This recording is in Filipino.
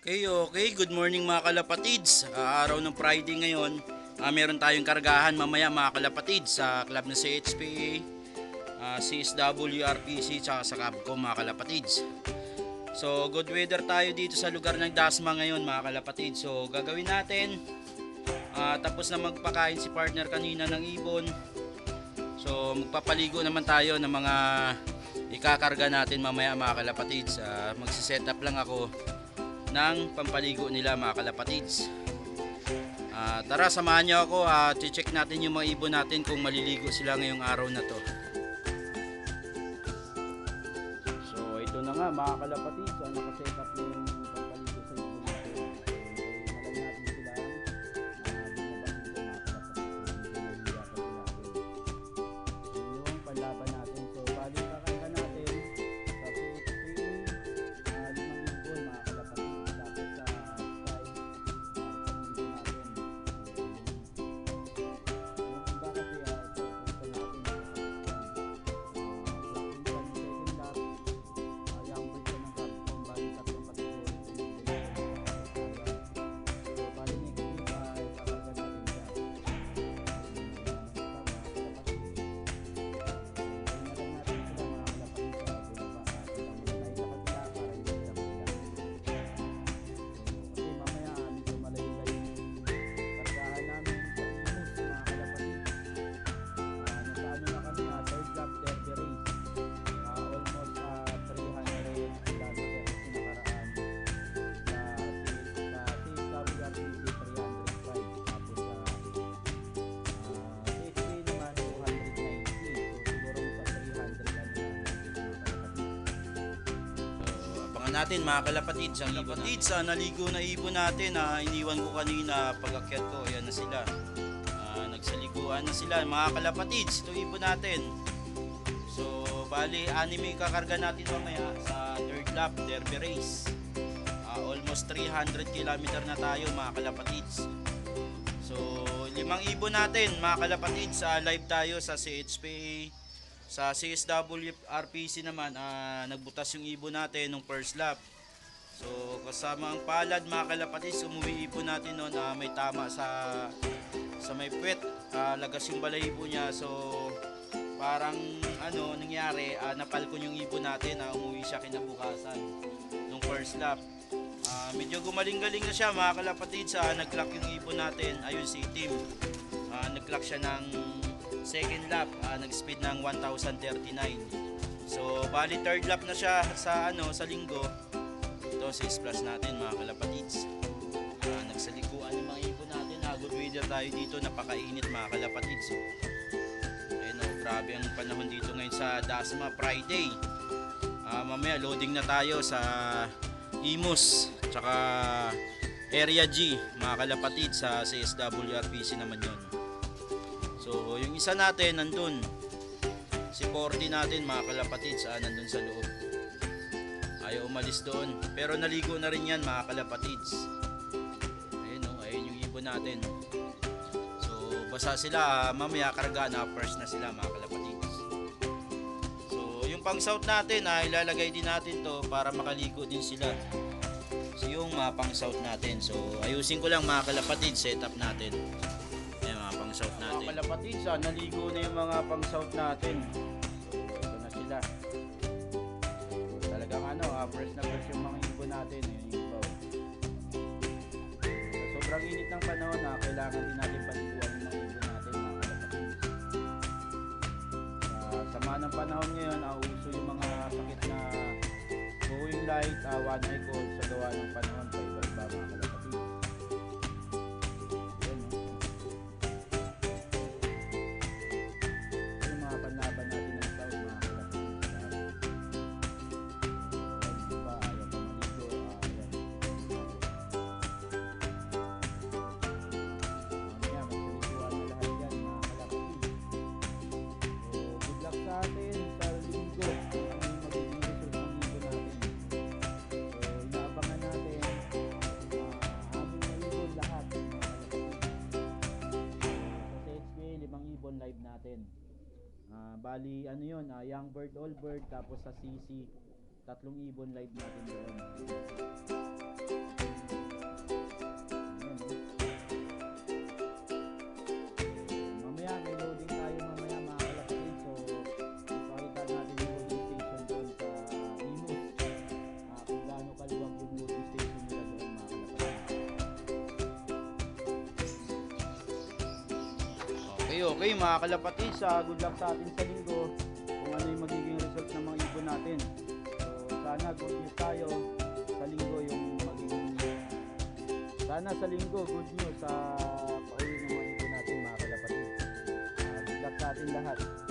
Okay. Good morning mga kalapatids. Araw ng Friday ngayon. Meron tayong kargahan mamaya mga kalapatids sa club na CHPA, CSW, RPC, tsaka sa Capcom mga kalapatids. So good weather tayo dito sa lugar ng Dasma ngayon mga kalapatids. So gagawin natin, tapos na magpakain si partner kanina ng ibon. So magpapaligo naman tayo ng mga ikakarga natin mamaya mga kalapatids. Magsiset up lang ako ng pampaligo nila mga kalapatids. Tara samahan nyo ako at check natin yung mga ibon natin kung maliligo sila ngayong araw na to. So ito na nga mga kalapatids, nakaset up na yung pampaligo sa ibon natin. So hintayin natin sila bumabaligo mga kalapatids. Hindi nahihirapan sila natin. Yung panlaban natin. So balik kakanta natin sa CHPA, 5 ibon mga kalapatids. Tapos sa Sky, 1,000 ibon natin. Yung iba kasi ito punta natin sa second lap, yung break ng Capcom, bali tatlong kategorya sa ibon natin. So bali next week ay kakarga natin siya. Natin mga kalapatids ang ibon natin. Naligo na ibon natin, iniwan ko kanina pag-akyat ko. Ayan na sila, nagsaliguan na sila mga kalapatids. Ito ibon natin. So bali anime kakarga natin mamaya sa third lap derby race. Almost 300 km na tayo mga kalapatids. So 5 ibon natin mga kalapatids. Live tayo sa CHPA. Sa CSW RPC naman, nagbutas yung ibon natin nung first lap. So kasama ang palad mga kalapatids, umuwi ibon natin noon, may tama sa may puwet, lagas yung balahibo niya. So parang nangyari, napalkon yung ibon natin, umuwi siya kinabukasan nung first lap. Medyo gumaling-galing na siya mga kalapatids, nag-clock yung ibon natin, ayun si Tim, nag-clock siya ng second lap, nag-speed ng 1,039. So bali third lap na siya sa linggo. Ito 6 plus natin mga kalapatids. Nagsalikuan yung mga ibon natin. Good weather tayo dito, napakainit mga kalapatids. Ayun, grabe ang panahon dito ngayon sa Dasma Friday. Mamaya loading na tayo sa Imus tsaka Area G mga kalapatids, sa CSW RPC naman yun. So yung isa natin nandun, si 40 natin mga kalapatids, nandun sa loob, ayaw umalis doon, pero naligo na rin yan mga kalapatids. Ayun yung ibon natin. So basa sila, mamaya karga na first na sila mga kalapatids. So yung pang south natin, ilalagay din natin to para makaligo din sila. So yung pang south natin, so ayusin ko lang mga kalapatids, setup natin pang south natin. Mga kalapatids, naligo na yung mga pang south natin. So ito na sila. So talagang fresh na fresh yung mga ibon natin. Yung ibaw. Sa sobrang init ng panahon, kailangan din natin paliguan yung mga ibon natin mga kalapatids. Sa sama ng panahon ngayon, uso yung mga sakit na going light, one eye cold sa gawa ng panahon pa iba-iba mga kalapatids. Live natin. Bali yun, young bird, old bird, tapos sa CC, 3 ibon live natin doon. Okay mga kalapatids, good luck sa atin sa linggo kung ano yung magiging result ng mga ibon natin. So sana good news tayo sa linggo yung magiging, sana sa linggo good news sa pauwi ng mga ibon natin mga kalapatids. Good luck sa atin lahat.